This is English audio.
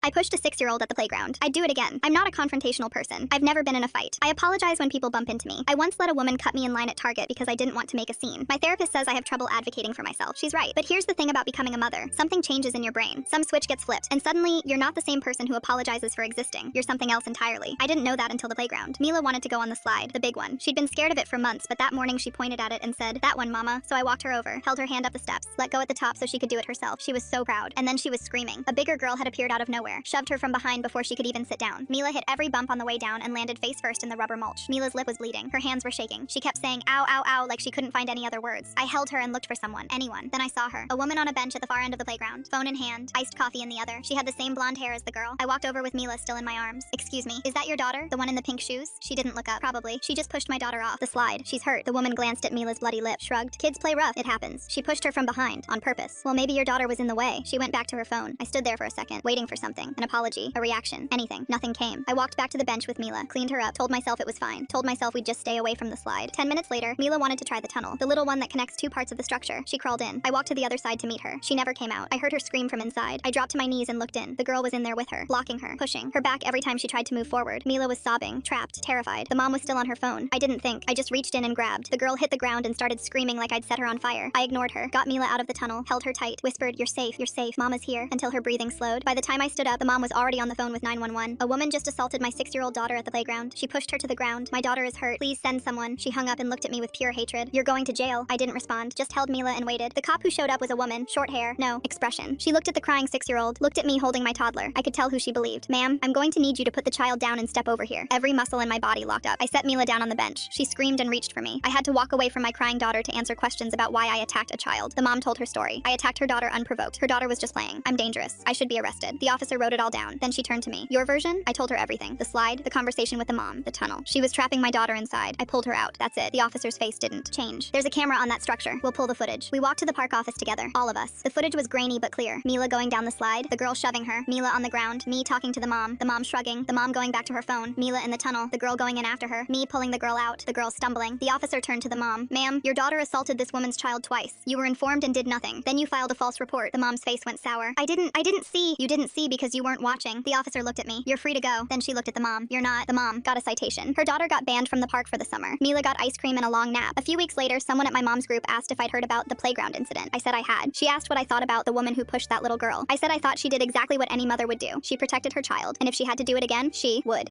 I pushed a 6-year-old at the playground. I'd do it again. I'm not a confrontational person. I've never been in a fight. I apologize when people bump into me. I once let a woman cut me in line at Target because I didn't want to make a scene. My therapist says I have trouble advocating for myself. She's right. But here's the thing about becoming a mother. Something changes in your brain. Some switch gets flipped, and suddenly, you're not the same person who apologizes for existing. You're something else entirely. I didn't know that until the playground. Mila wanted to go on the slide, the big one. She'd been scared of it for months, but that morning she pointed at it and said, "That one, mama." So I walked her over, held her hand up the steps, let go at the top so she could do it herself. She was so proud. And then she was screaming. A bigger girl had appeared out of nowhere, shoved her from behind before she could even sit down. Mila hit every bump on the way down and landed face first in the rubber mulch. Mila's lip was bleeding. Her hands were shaking. She kept saying, "Ow, ow, ow," like she couldn't find any other words. I held her and looked for someone, anyone. Then I saw her. A woman on a bench at the far end of the playground, phone in hand, iced coffee in the other. She had the same blonde hair as the girl. I walked over with Mila still in my arms. "Excuse me, is that your daughter? The one in the pink shoes?" She didn't look up. Probably. She just pushed my daughter off the slide. "She's hurt." The woman glanced at Mila's bloody lip, shrugged. "Kids play rough. It happens." She pushed her from behind, on purpose. "Well, maybe your daughter was in the way." She went back to her phone. I stood there for a second, waiting for something. An apology, a reaction, anything. Nothing came. I walked back to the bench with Mila, cleaned her up, told myself it was fine, told myself we'd just stay away from the slide. 10 minutes later, Mila wanted to try the tunnel, the little one that connects two parts of the structure. She crawled in. I walked to the other side to meet her. She never came out. I heard her scream from inside. I dropped to my knees and looked in. The girl was in there with her, blocking her, pushing her back every time she tried to move forward. Mila was sobbing, trapped, terrified. The mom was still on her phone. I didn't think. I just reached in and grabbed. The girl hit the ground and started screaming like I'd set her on fire. I ignored her, got Mila out of the tunnel, held her tight, whispered, "You're safe, you're safe. Mama's here," until her breathing slowed. By the time I stood up, the mom was already on the phone with 911. "A woman just assaulted my 6-year-old daughter at the playground. She pushed her to the ground. My daughter is hurt. Please send someone." She hung up and looked at me with pure hatred. "You're going to jail." I didn't respond, just held Mila and waited. The cop who showed up was a woman, short hair, no expression. She looked at the crying 6-year-old, looked at me holding my toddler. I could tell who she believed. "Ma'am, I'm going to need you to put the child down and step over here." Every muscle in my body locked up. I set Mila down on the bench. She screamed and reached for me. I had to walk away from my crying daughter to answer questions about why I attacked a child. The mom told her story. "I attacked her daughter unprovoked. Her daughter was just playing. I'm dangerous. I should be arrested." The officer wrote it all down. Then she turned to me. "Your version?" I told her everything. The slide, the conversation with the mom, the tunnel. She was trapping my daughter inside. I pulled her out. That's it. The officer's face didn't change. "There's a camera on that structure. We'll pull the footage." We walked to the park office together, all of us. The footage was grainy but clear. Mila going down the slide, the girl shoving her, Mila on the ground, me talking to the mom shrugging, the mom going back to her phone, Mila in the tunnel, the girl going in after her, me pulling the girl out, the girl stumbling. The officer turned to the mom. "Ma'am, your daughter assaulted this woman's child twice. You were informed and did nothing. Then you filed a false report." The mom's face went sour. I didn't see." "You didn't see because you weren't watching." The officer looked at me. "You're free to go." Then she looked at the mom. "You're not." The mom got a citation. Her daughter got banned from the park for the summer. Mila got ice cream and a long nap. A few weeks later, someone at my mom's group asked if I'd heard about the playground incident. I said I had. She asked what I thought about the woman who pushed that little girl. I said I thought she did exactly what any mother would do. She protected her child, and if she had to do it again, she would.